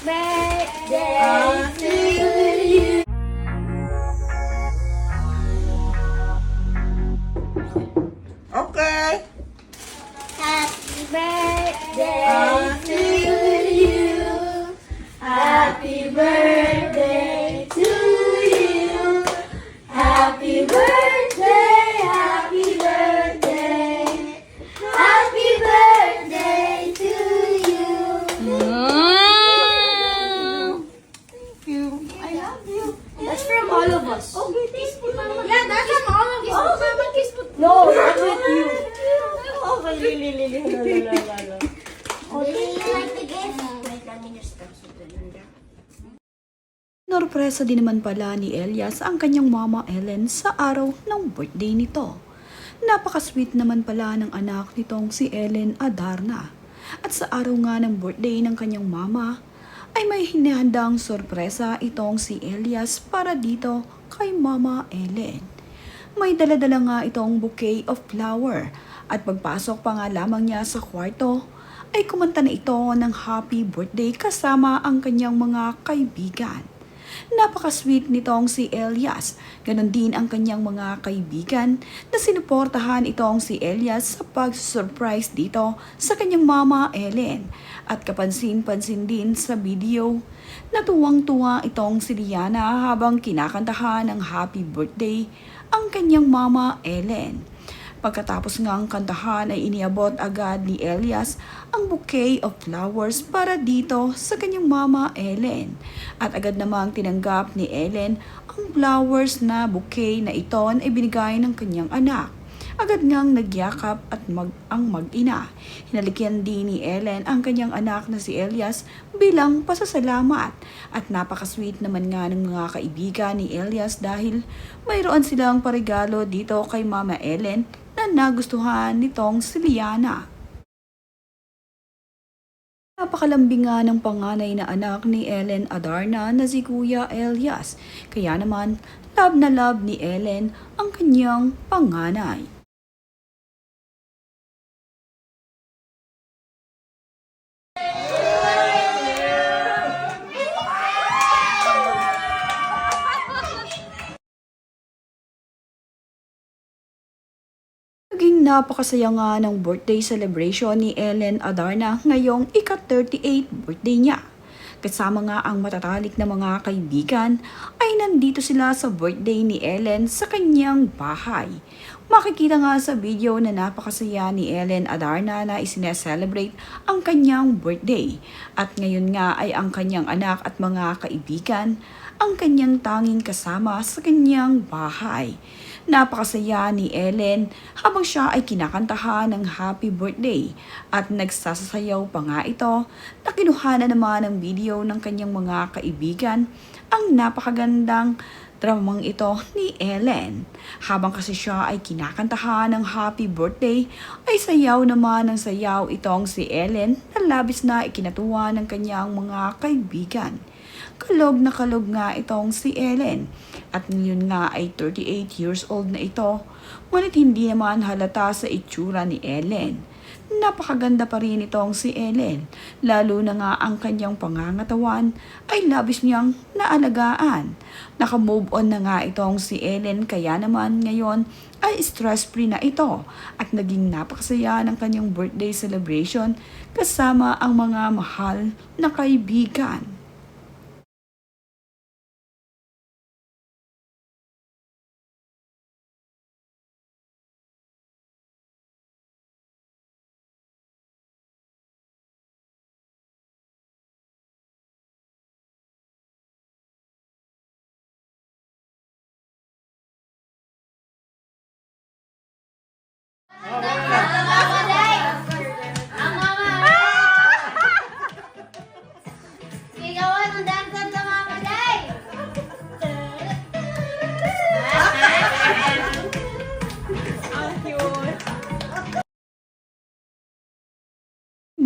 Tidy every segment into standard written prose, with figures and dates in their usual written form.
birthday to you. Okay. Happy birthday to you. Happy birthday to you. Happy birthday, happy birthday. Happy birthday to you. Thank you. I love you. That's from all of us. Okay, thank you. Yeah, that's from all of us. Oh, Mama, kiss mo. No, not with you. Okay, Lili. Do you like the gift? Wait, let me just touch it. Norpresa din naman pala ni Elias ang kanyang mama Ellen sa araw ng birthday nito. Napaka-sweet naman pala ng anak nitong si Ellen Adarna. At sa araw nga ng birthday ng kanyang mama, ay may hinahandang sorpresa itong si Elias para dito kay Mama Ellen. May daladala nga itong bouquet of flower at pagpasok pa nga lamang niya sa kwarto, ay kumanta na ito ng happy birthday kasama ang kanyang mga kaibigan. Napaka-sweet nitong si Elias. Ganon din ang kanyang mga kaibigan na sinuportahan itong si Elias sa pag-surprise dito sa kanyang mama Ellen. At kapansin-pansin din sa video na tuwang-tuwa itong si Liana habang kinakantahan ng happy birthday ang kanyang mama Ellen. Pagkatapos ngang kantahan ay iniabot agad ni Elias ang bouquet of flowers para dito sa kanyang mama Ellen. At agad namang tinanggap ni Ellen ang flowers na bouquet na ito ay binigay ng kanyang anak. Agad ngang nagyakap at ang mag-ina. Hinalikan din ni Ellen ang kanyang anak na si Elias bilang pasasalamat. At napaka-sweet naman nga ng mga kaibigan ni Elias dahil mayroon silang paregalo dito kay Mama Ellen na nagustuhan nitong si Liana. Napakalambing nga ng panganay na anak ni Ellen Adarna na si Kuya Elias. Kaya naman, love na love ni Ellen ang kanyang panganay. Naging napakasaya nga ng birthday celebration ni Ellen Adarna ngayong ika-38 birthday niya. Kasama nga ang matatalik na mga kaibigan ay nandito sila sa birthday ni Ellen sa kanyang bahay. Makikita nga sa video na napakasaya ni Ellen Adarna na isineselebrate ang kanyang birthday. At ngayon nga ay ang kanyang anak at mga kaibigan ang kanyang tanging kasama sa kanyang bahay. Napakasaya ni Ellen habang siya ay kinakantahan ng happy birthday at nagsasayaw pa nga ito na kinuha na naman ng video ng kanyang mga kaibigan ang napakagandang dramang ito ni Ellen. Habang kasi siya ay kinakantahan ng happy birthday ay sayaw naman ng sayaw itong si Ellen na labis na ikinatuwa ng kanyang mga kaibigan. Kalog na kalog nga itong si Ellen. At ngayon nga ay 38 years old na ito. Ngunit hindi naman halata sa itsura ni Ellen. Napakaganda pa rin itong si Ellen. Lalo na nga ang kanyang pangangatawan ay labis niyang naalagaan. Naka-move on na nga itong si Ellen kaya naman ngayon ay stress-free na ito. At naging napakasaya ng kanyang birthday celebration kasama ang mga mahal na kaibigan.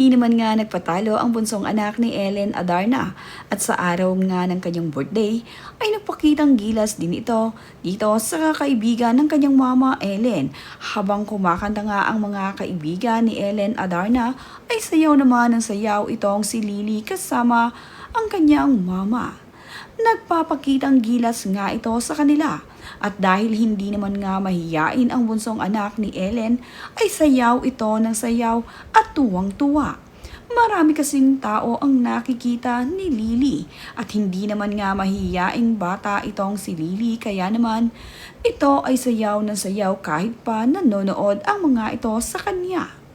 Hindi naman nga nagpatalo ang bunsong anak ni Ellen Adarna at sa araw nga ng kanyang birthday ay nagpakitang gilas din ito dito sa kaibigan ng kanyang mama Ellen. Habang kumakanta nga ang mga kaibigan ni Ellen Adarna ay sayaw naman ng sayaw itong si Lily kasama ang kanyang mama. Nagpapakitang gilas nga ito sa kanila. At dahil hindi naman nga mahiyain ang bunsong anak ni Ellen, ay sayaw ito ng sayaw at tuwang-tuwa. Marami kasing tao ang nakikita ni Lily at hindi naman nga mahiyaing bata itong si Lily kaya naman ito ay sayaw ng sayaw kahit pa nanonood ang mga ito sa kanya.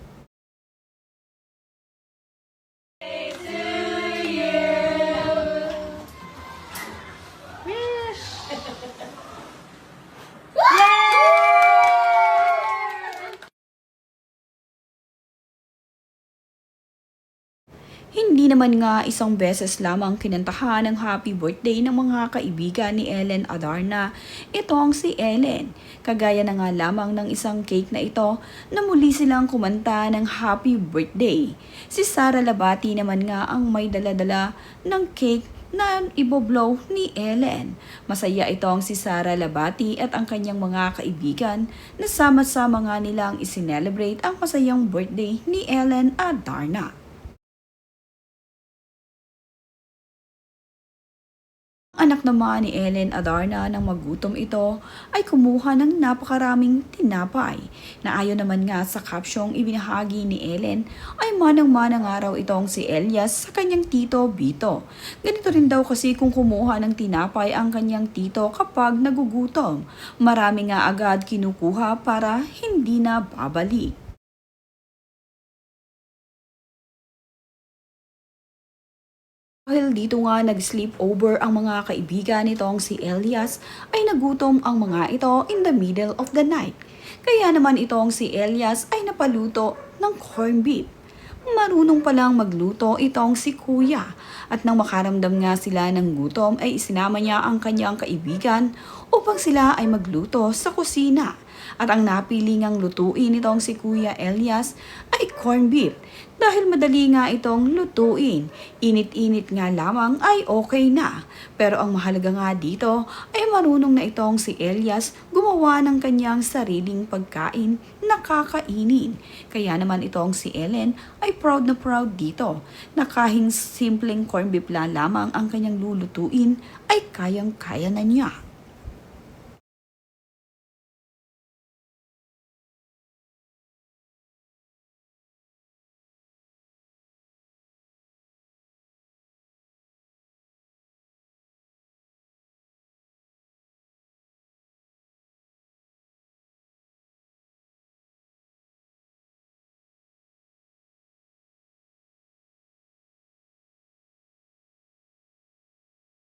Hindi naman nga isang beses lamang kinantahan ng happy birthday ng mga kaibigan ni Ellen Adarna. Ito ang si Ellen. Kagaya na nga lamang ng isang cake na ito na muli silang kumanta ng happy birthday. Si Sara Labati naman nga ang may daladala ng cake na iboblow ni Ellen. Masaya itong si Sara Labati at ang kanyang mga kaibigan na sama-sama nga nilang isinelebrate ang masayang birthday ni Ellen Adarna. Anak naman ni Ellen Adarna nang magutom ito ay kumuha ng napakaraming tinapay na ayon naman nga sa caption ibinahagi ni Ellen ay manang-manang araw itong si Elias sa kanyang tito Bito. Ganito rin daw kasi kung kumuha ng tinapay ang kanyang tito kapag nagugutom. Marami nga agad kinukuha para hindi na babalik. Dahil dito nga nag-sleep over ang mga kaibigan nitong si Elias ay nagutom ang mga ito in the middle of the night. Kaya naman itong si Elias ay napaluto ng corned beef. Marunong palang magluto itong si Kuya at nang makaramdam nga sila ng gutom ay isinama niya ang kanyang kaibigan upang sila ay magluto sa kusina. At ang napili ngang lutuin nitong si Kuya Elias ay corned beef. Dahil madali nga itong lutuin, init-init nga lamang ay okay na. Pero ang mahalaga nga dito ay marunong na itong si Elias gumawa ng kanyang sariling pagkain na kakainin. Kaya naman itong si Ellen ay proud na proud dito na kahit simpleng corned beef lamang ang kanyang lulutuin ay kayang-kaya na niya.